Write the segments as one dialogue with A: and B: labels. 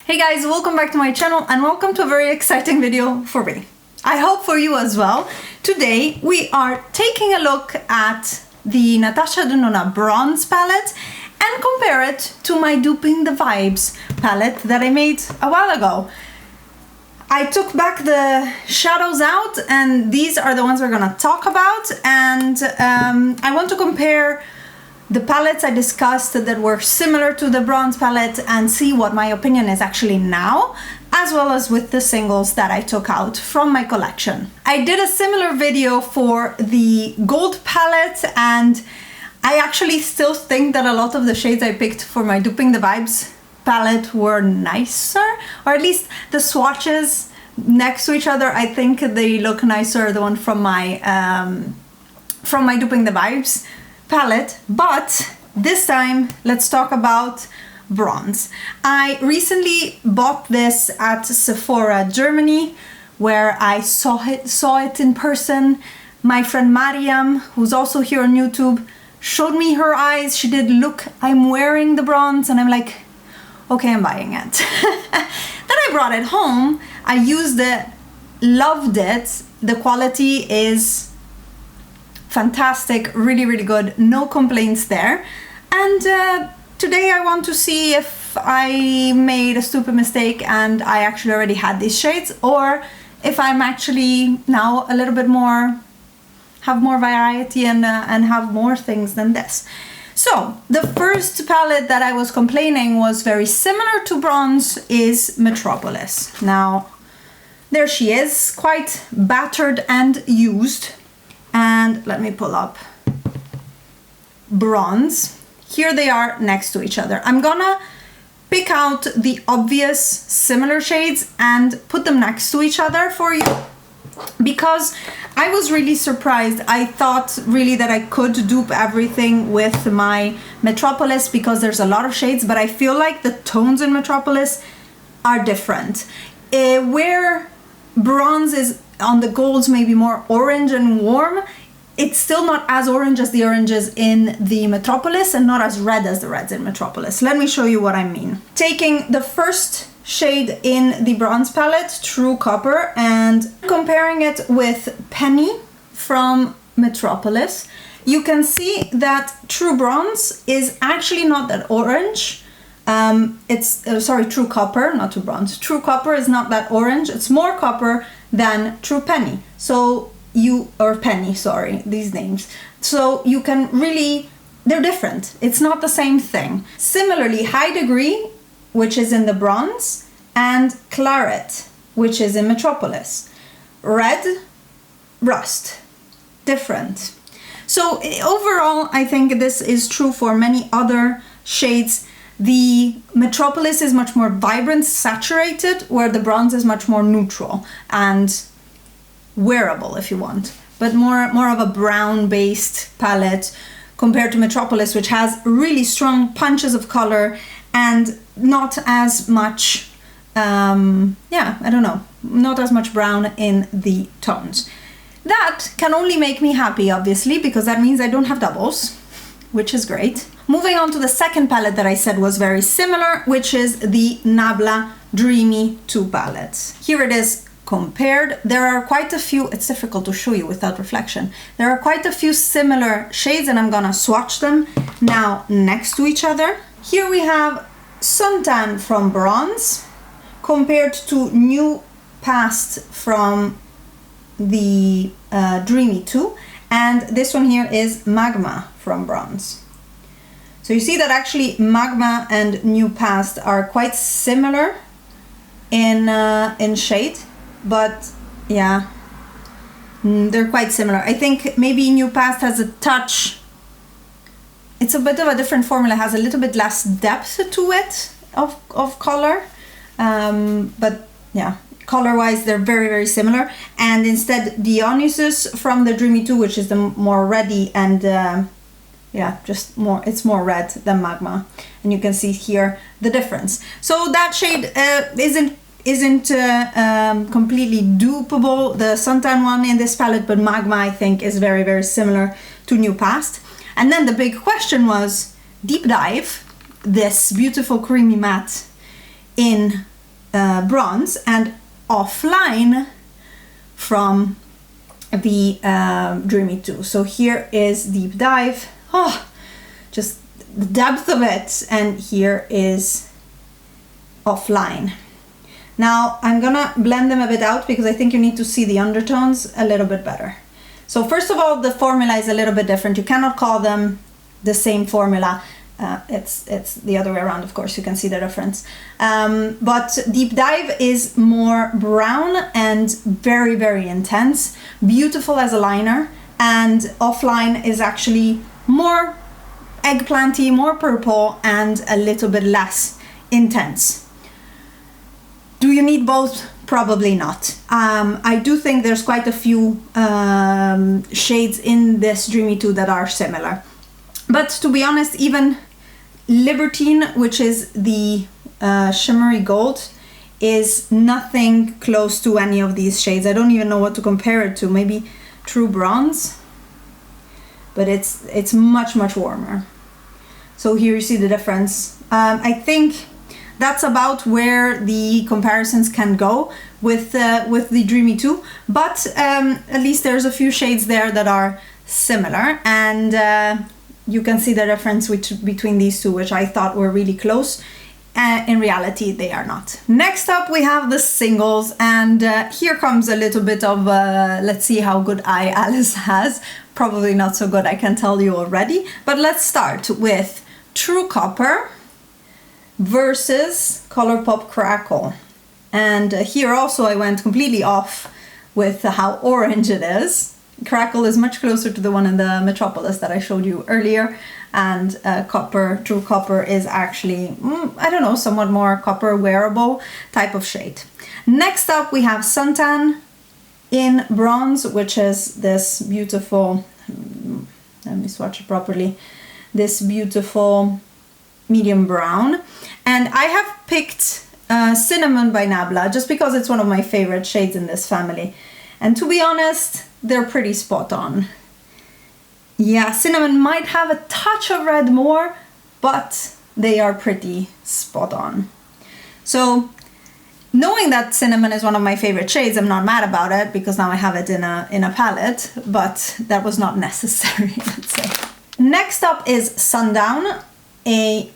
A: Hey guys, welcome back to my channel and welcome to a very exciting video for me. I hope for you as well. Today we are taking a look at the Natasha Denona Bronze palette and compare it to my Duping the Vibes palette that I made a while ago. I took back the shadows out and these are the ones we're gonna talk about, and I want to compare the palettes I discussed that were similar to the bronze palette and see what my opinion is actually now, as well as with the singles that I took out from my collection. I did a similar video for the gold palette and I actually still think that a lot of the shades I picked for my Duping the Vibes palette were nicer, or at least the swatches next to each other, I think they look nicer, the one from my Duping the Vibes palette. But this time let's talk about bronze. I recently bought this at Sephora Germany, where I saw it in person. My friend Mariam, who's also here on YouTube, showed me her eyes. She did, look, I'm wearing the bronze, and I'm like, okay, I'm buying it. Then I brought it home, I used it, loved it. The quality is fantastic, really good, no complaints there. And today I want to see if I made a stupid mistake and I actually already had these shades, or if I'm actually now a little bit more, have more variety and have more things than this. So the first palette that I was complaining was very similar to bronze is Metropolis. Now there she is, quite battered and used. And let me pull up bronze. Here they are next to each other. I'm gonna pick out the obvious similar shades and put them next to each other for you, because I was really surprised. I thought really that I could dupe everything with my Metropolis because there's a lot of shades, but I feel like the tones in Metropolis are different. Where bronze is on the golds maybe more orange and warm, it's still not as orange as the oranges in the Metropolis and not as red as the reds in Metropolis. Let me show you what I mean. Taking the first shade in the bronze palette, True Copper, and comparing it with Penny from Metropolis, you can see that True Bronze is actually not that orange. True Copper, not True Bronze. True Copper is not that orange. It's more copper than True Penny. So these names. So you can really, they're different. It's not the same thing. Similarly, High Degree, which is in the bronze, and Claret, which is in Metropolis. Red, Rust, different. So overall, I think this is true for many other shades. The Metropolis is much more vibrant, saturated, where the bronze is much more neutral and wearable if you want, but more of a brown-based palette compared to Metropolis, which has really strong punches of color and not as much, not as much brown in the tones. That can only make me happy, obviously, because that means I don't have doubles, which is great. Moving on to the second palette that I said was very similar, which is the Nabla Dreamy 2 palette. Here it is compared. There are quite a few, it's difficult to show you without reflection. There are quite a few similar shades and I'm gonna swatch them now next to each other. Here we have Suntan from Bronze compared to New Past from the Dreamy 2, and this one here is Magma from Bronze. So you see that actually Magma and New Past are quite similar in shade, but yeah, they're quite similar. I think maybe New Past has a touch, it's a bit of a different formula, has a little bit less depth to it of color, but yeah, color-wise they're very similar. And instead Dionysus from the Dreamy 2, which is the more reddy and it's more red than Magma, and you can see here the difference. So that shade isn't completely dupeable, the Suntan one in this palette, but Magma I think is very similar to New Past. And then the big question was, deep dive this beautiful creamy matte in Bronze and Offline from the Dreamy 2. So here is Deep Dive. Oh, just the depth of it. And here is Offline. Now I'm gonna blend them a bit out because I think you need to see the undertones a little bit better. So first of all, the formula is a little bit different. You cannot call them the same formula. It's the other way around, of course, you can see the difference. But Deep Dive is more brown and very, very intense, beautiful as a liner, and Offline is actually more eggplanty, more purple, and a little bit less intense. Do you need both? Probably not. I do think there's quite a few shades in this Dreamy 2 that are similar. But to be honest, even Libertine, which is the shimmery gold, is nothing close to any of these shades. I don't even know what to compare it to. Maybe True Bronze, but it's much, much warmer. So here you see the difference. I think that's about where the comparisons can go with the Dreamy 2, but at least there's a few shades there that are similar, and you can see the difference between these two, which I thought were really close. In reality, they are not. Next up, we have the singles, and here comes a little bit of let's see how good eye Alice has. Probably not so good, I can tell you already. But let's start with True Copper versus Colourpop Crackle. And here also I went completely off with how orange it is. Crackle is much closer to the one in the Metropolis that I showed you earlier, and True Copper is actually, I don't know, somewhat more copper wearable type of shade. Next up we have Suntan in Bronze, which is this beautiful, let me swatch it properly, this beautiful medium brown. And I have picked Cinnamon by Nabla just because it's one of my favorite shades in this family. And to be honest, they're pretty spot on. Yeah, Cinnamon might have a touch of red more, but they are pretty spot on. So knowing that Cinnamon is one of my favorite shades, I'm not mad about it because now I have it in a palette, but that was not necessary, let's say. Next up is Sundown, I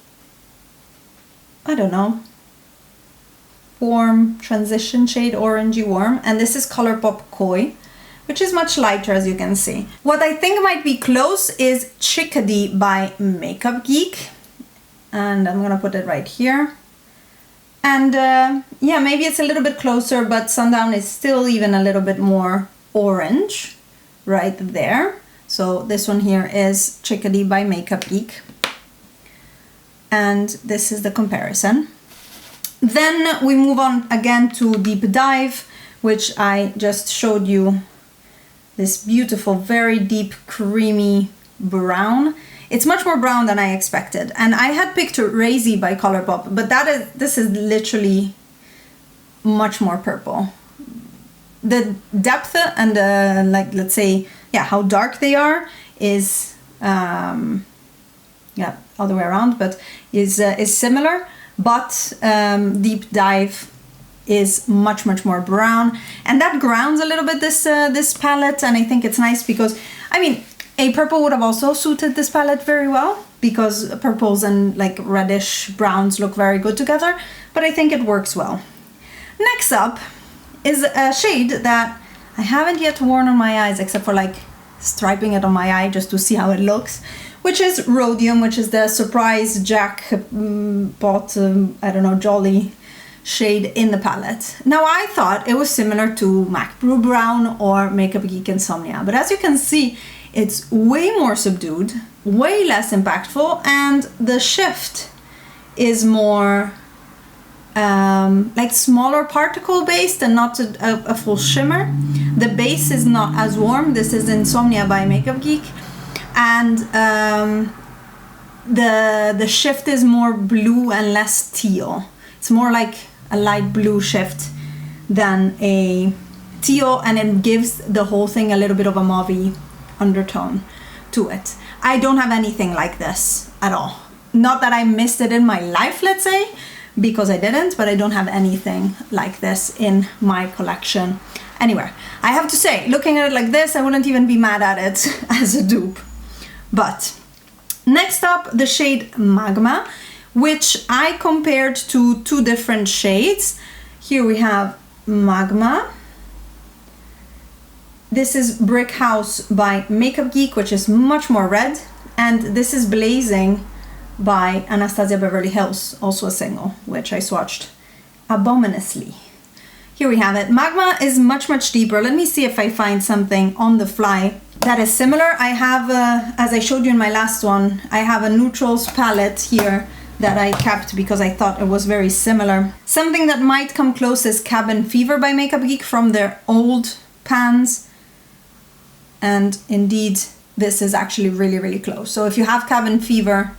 A: don't know, warm transition shade, orangey warm, and this is Colourpop Koi, which is much lighter, as you can see. What I think might be close is Chickadee by Makeup Geek, and I'm gonna put it right here. And yeah, maybe it's a little bit closer, but Sundown is still even a little bit more orange right there. So this one here is Chickadee by Makeup Geek. And this is the comparison. Then we move on again to Deep Dive, which I just showed you. This beautiful, very deep, creamy brown. It's much more brown than I expected. And I had picked Razy by Colourpop, but this is literally much more purple. The depth and like, let's say, yeah, how dark they are is, yeah, other way around, but is similar. But Deep Dive is much, much more brown, and that grounds a little bit this palette, and I think it's nice because, I mean, a purple would have also suited this palette very well because purples and like reddish browns look very good together, but I think it works well. Next up is a shade that I haven't yet worn on my eyes except for like striping it on my eye just to see how it looks, which is Rhodium, which is the surprise jackpot, I don't know, jolly shade in the palette. Now I thought it was similar to MAC Brew Brown or Makeup Geek Insomnia, but as you can see, it's way more subdued, way less impactful, and the shift is more like smaller particle based and not a full shimmer. The base is not as warm. This is Insomnia by Makeup Geek, and the shift is more blue and less teal. It's more like a light blue shift than a teal, and it gives the whole thing a little bit of a mauvey undertone to it. I don't have anything like this at all. Not that I missed it in my life, let's say, because I didn't, but I don't have anything like this in my collection anywhere. I have to say, looking at it like this, I wouldn't even be mad at it as a dupe. But next up, the shade Magma, which I compared to two different shades. Here we have Magma. This is Brick House by Makeup Geek, which is much more red. And this is Blazing by Anastasia Beverly Hills, also a single, which I swatched abominously. Here we have it. Magma is much, much deeper. Let me see if I find something on the fly that is similar. I have, as I showed you in my last one, I have a neutrals palette here that I kept because I thought it was very similar. Something that might come close is Cabin Fever by Makeup Geek from their old pans. And indeed, this is actually really, really close. So if you have Cabin Fever,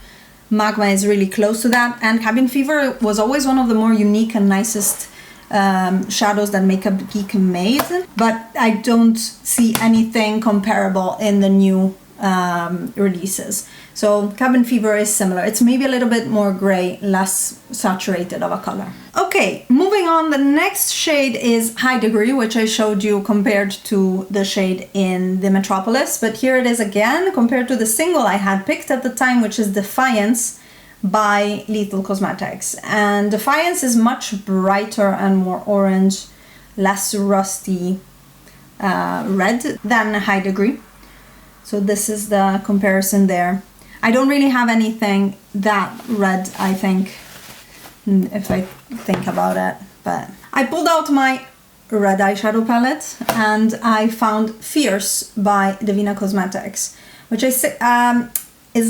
A: Magma is really close to that. And Cabin Fever was always one of the more unique and nicest shadows that Makeup Geek made, but I don't see anything comparable in the new releases. So Cabin Fever is similar. It's maybe a little bit more gray, less saturated of a color. Okay, moving on, the next shade is High Degree, which I showed you compared to the shade in the Metropolis, but here it is again compared to the single I had picked at the time, which is Defiance by Lethal Cosmetics. And Defiance is much brighter and more orange, less rusty red than High Degree. So this is the comparison there. I don't really have anything that red, I think, if I think about it, but I pulled out my red eyeshadow palette and I found Fierce by Divina Cosmetics, which is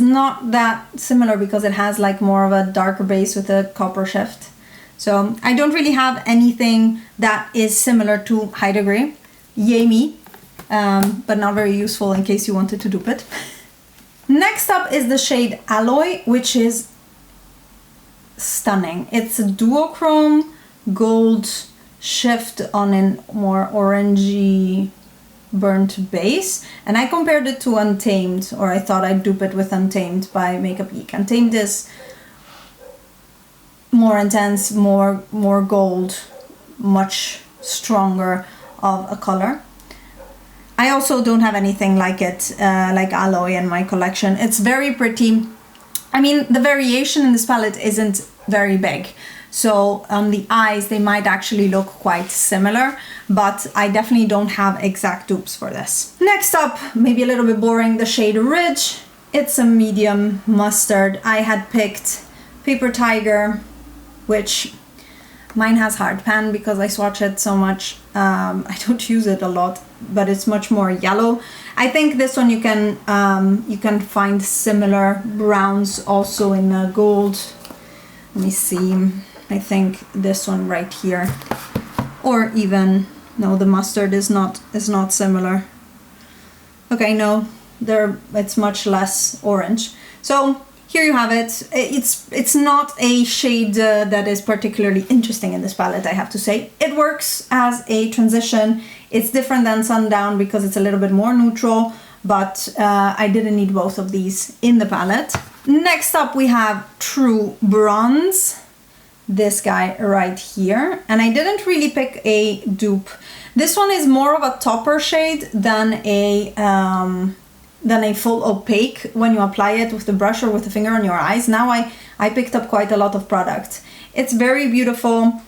A: not that similar because it has like more of a darker base with a copper shift. So I don't really have anything that is similar to High Degree. Yay me, but not very useful in case you wanted to dupe it. Next up is the shade Alloy, which is stunning. It's a duochrome gold shift on a more orangey burnt base, and I compared it to Untamed, or I thought I'd dupe it with Untamed by Makeup Geek. Untamed is more intense, more gold, much stronger of a color. I also don't have anything like it, like Alloy in my collection. It's very pretty. I mean, the variation in this palette isn't very big. So on the eyes, they might actually look quite similar, but I definitely don't have exact dupes for this. Next up, maybe a little bit boring, the shade Ridge. It's a medium mustard. I had picked Paper Tiger, which mine has hard pan because I swatch it so much. I don't use it a lot, but it's much more yellow. I think this one you can find similar browns also in gold. Let me see. I think this one right here, or even no, the mustard is not similar. Okay, no, it's much less orange. So here you have it. It's not a shade that is particularly interesting in this palette, I have to say. It works as a transition. It's different than Sundown because it's a little bit more neutral, but I didn't need both of these in the palette. Next up we have True Bronze, this guy right here, and I didn't really pick a dupe. This one is more of a topper shade than a full opaque when you apply it with the brush or with the finger on your eyes. Now I picked up quite a lot of product. It's very beautiful.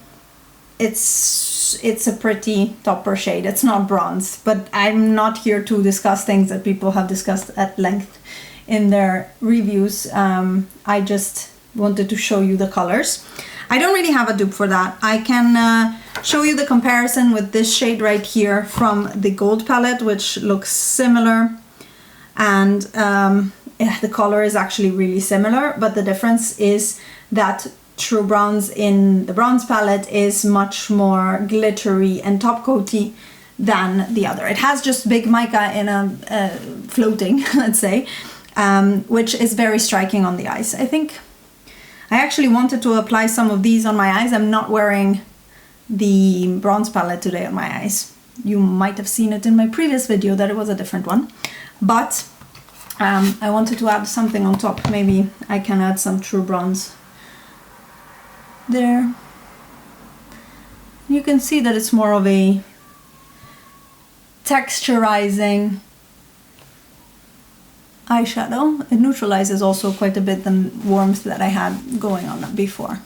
A: It's a pretty topper shade. It's not bronze, but I'm not here to discuss things that people have discussed at length in their reviews. I just wanted to show you the colors. I don't really have a dupe for that. I can show you the comparison with this shade right here from the gold palette, which looks similar, and the color is actually really similar, but the difference is that True Bronze in the bronze palette is much more glittery and top coaty than the other. It has just big mica in a floating, let's say, which is very striking on the eyes. I think I actually wanted to apply some of these on my eyes. I'm not wearing the bronze palette today on my eyes. You might have seen it in my previous video that it was a different one, but I wanted to add something on top. Maybe I can add some True Bronze there. You can see that it's more of a texturizing eyeshadow. It neutralizes also quite a bit the warmth that I had going on before.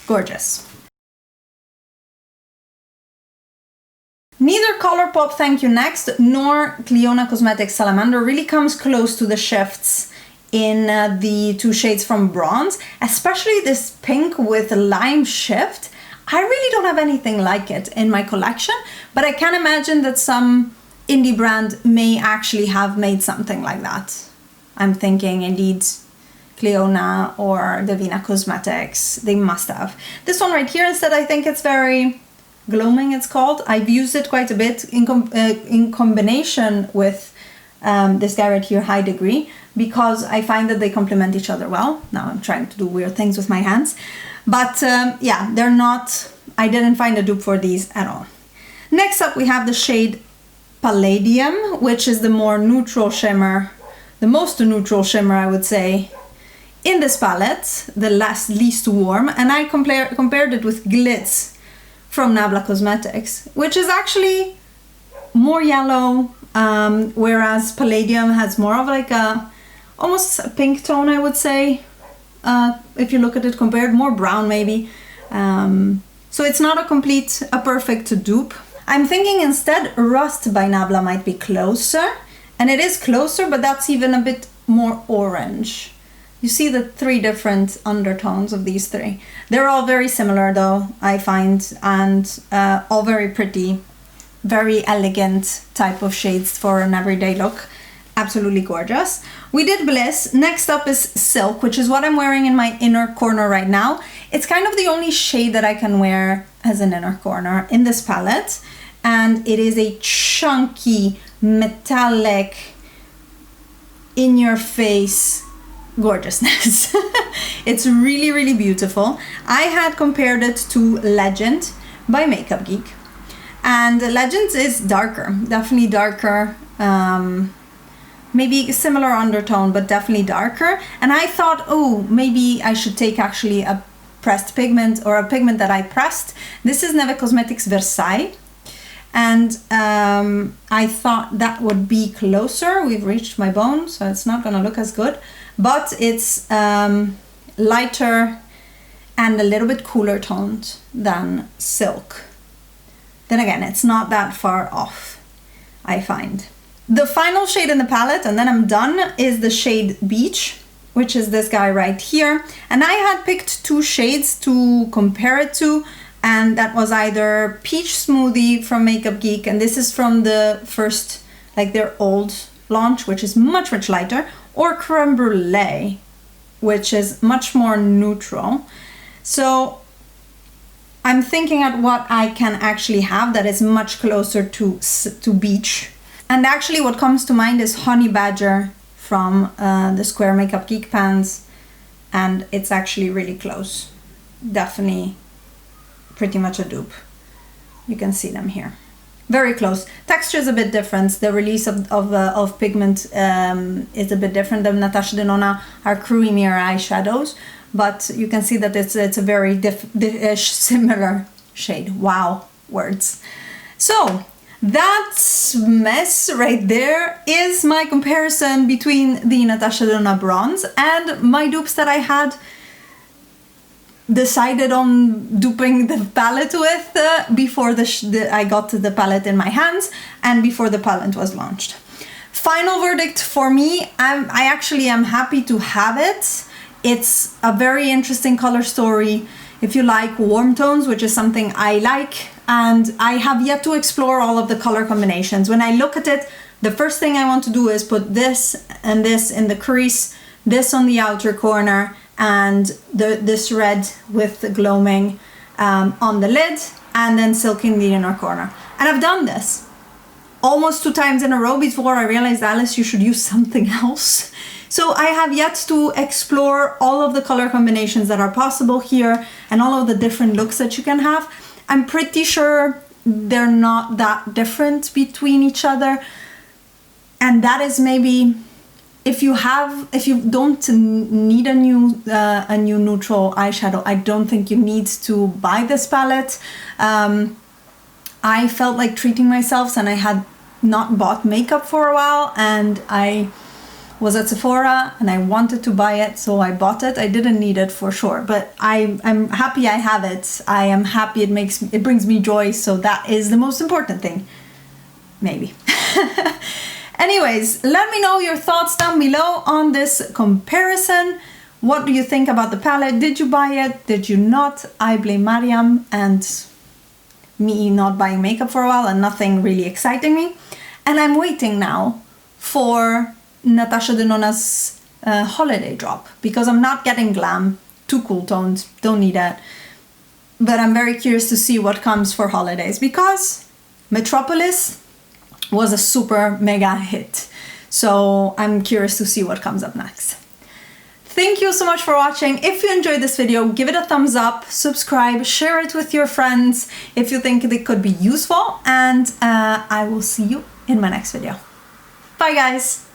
A: Gorgeous. Neither Colourpop Thank You Next nor Clionadh Cosmetics Salamander really comes close to the shifts in the two shades from Bronze, especially this pink with lime shift. I really don't have anything like it in my collection, but I can imagine that some indie brand may actually have made something like that. I'm thinking indeed Clionadh or Defiance Cosmetics, they must have. This one right here instead, I think it's very gloaming, it's called. I've used it quite a bit in combination with this guy right here, High Degree, because I find that they complement each other well. Now I'm trying to do weird things with my hands. But yeah, they're not, I didn't find a dupe for these at all. Next up we have the shade Palladium, which is the more neutral shimmer, the most neutral shimmer I would say in this palette, the least warm, and I compared it with Glitz from Nabla Cosmetics, which is actually more yellow, whereas Palladium has more of like a, almost a pink tone I would say, if you look at it compared, more brown maybe. So it's not a perfect dupe. I'm thinking instead Rust by Nabla might be closer, and it is closer, but that's even a bit more orange. You see the three different undertones of these three. They're all very similar though, I find, and all very pretty, very elegant type of shades for an everyday look. Absolutely gorgeous. We did Bliss. Next up is Silk, which is what I'm wearing in my inner corner right now. It's kind of the only shade that I can wear as an inner corner in this palette. And it is a chunky, metallic, in-your-face gorgeousness. It's really, really beautiful. I had compared it to Legend by Makeup Geek. And Legends is darker, definitely darker. Maybe a similar undertone, but definitely darker. And I thought, oh, maybe I should take actually a pressed pigment or a pigment that I pressed. This is Neve Cosmetics Versailles. And I thought that would be closer. We've reached my bone, so it's not gonna look as good. But it's lighter and a little bit cooler toned than Silk. Then again, it's not that far off, I find. The final shade in the palette, and then I'm done, is the shade Beach, which is this guy right here. And I had picked two shades to compare it to, and that was either Peach Smoothie from Makeup Geek, and this is from the first, like their old launch, which is much, much lighter, or Creme Brulee, which is much more neutral. So I'm thinking at what I can actually have that is much closer to Beach. And actually what comes to mind is Honey Badger from the Square Makeup Geek pans, and it's actually really close. Definitely pretty much a dupe. You can see them here. Very close. Texture is a bit different. The release of pigment is a bit different than Natasha Denona, our creamier eyeshadows, but you can see that it's a very similar shade. Wow, words. So that mess right there is my comparison between the Natasha Denona Bronze and my dupes that I had decided on duping the palette with before I got the palette in my hands and before the palette was launched. Final verdict for me, I actually am happy to have it. It's a very interesting color story if you like warm tones, which is something I like, and I have yet to explore all of the color combinations. When I look at it, the first thing I want to do is put this and this in the crease, this on the outer corner, and this red with the gloaming on the lid, and then Silk in the inner corner. And I've done this almost 2 times in a row before I realized, Alice, you should use something else. So I have yet to explore all of the color combinations that are possible here and all of the different looks that you can have. I'm pretty sure they're not that different between each other. And that is maybe if you don't need a new neutral eyeshadow, I don't think you need to buy this palette. I felt like treating myself, and I had not bought makeup for a while, and I was at Sephora and I wanted to buy it, so I bought it. I didn't need it for sure, but I'm happy I have it. I am happy it brings me joy, so that is the most important thing. Maybe. Anyways, let me know your thoughts down below on this comparison. What do you think about the palette? Did you buy it? Did you not? I blame Mariam and me not buying makeup for a while and nothing really exciting me. And I'm waiting now for Natasha Denona's holiday drop, because I'm not getting glam, too cool toned, don't need that. But I'm very curious to see what comes for holidays, because Metropolis was a super mega hit. So I'm curious to see what comes up next. Thank you so much for watching. If you enjoyed this video, give it a thumbs up, subscribe, share it with your friends if you think it could be useful, and I will see you in my next video. Bye guys!